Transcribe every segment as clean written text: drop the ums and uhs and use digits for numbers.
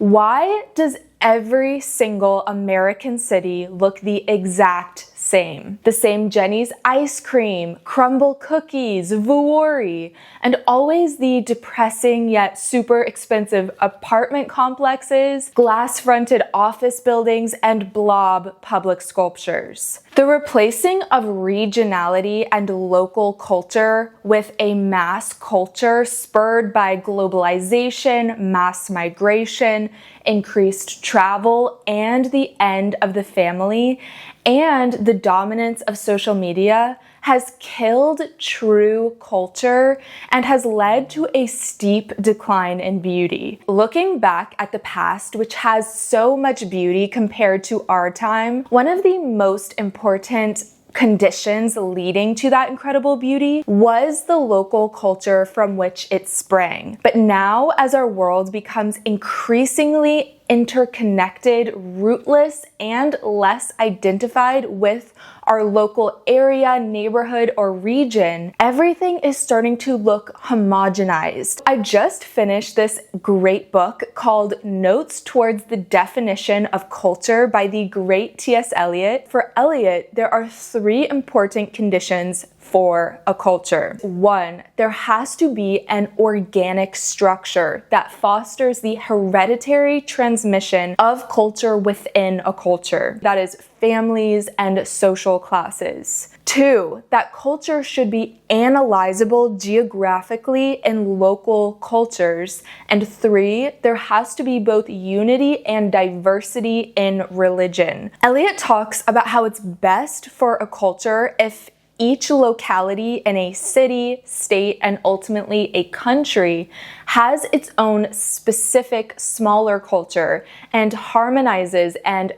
Why does every single American city look the exact same? The same Jenny's ice cream, crumble cookies, Vuori, and always the depressing yet super expensive apartment complexes, glass-fronted office buildings, and blob public sculptures. The replacing of regionality and local culture with a mass culture spurred by globalization, mass migration, increased travel, and the end of the family, and the dominance of social media has killed true culture and has led to a steep decline in beauty. Looking back at the past, which has so much beauty compared to our time, one of the most important conditions leading to that incredible beauty was the local culture from which it sprang. But now, as our world becomes increasingly interconnected, rootless, and less identified with our local area, neighborhood, or region, everything is starting to look homogenized. I just finished this great book called Notes Towards the Definition of Culture by the great T.S. Eliot. For Eliot, there are three important conditions for a culture. One, there has to be an organic structure that fosters the hereditary transmission of culture within a culture. That is families and social classes. Two, that culture should be analyzable geographically in local cultures. And three, there has to be both unity and diversity in religion. Eliot talks about how it's best for a culture if each locality in a city, state, and ultimately a country has its own specific smaller culture and harmonizes and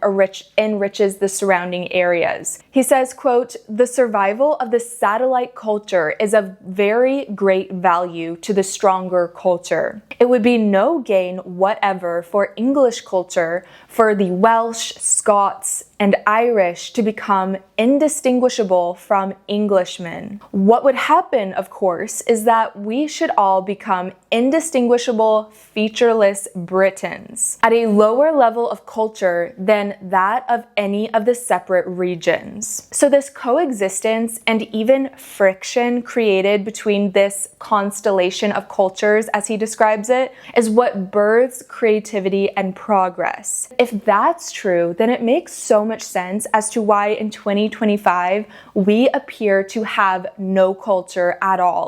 enriches the surrounding areas. He says, quote, "The survival of the satellite culture is of very great value to the stronger culture. It would be no gain whatever for English culture for the Welsh, Scots, and Irish to become indistinguishable from Englishmen. What would happen, of course, is that we should all become indistinguishable, featureless Britons at a lower level of culture than that of any of the separate regions." So this coexistence and even friction created between this constellation of cultures, as he describes it, is what births creativity and progress. If that's true, then it makes so much sense as to why in 2025 we appear to have no culture at all.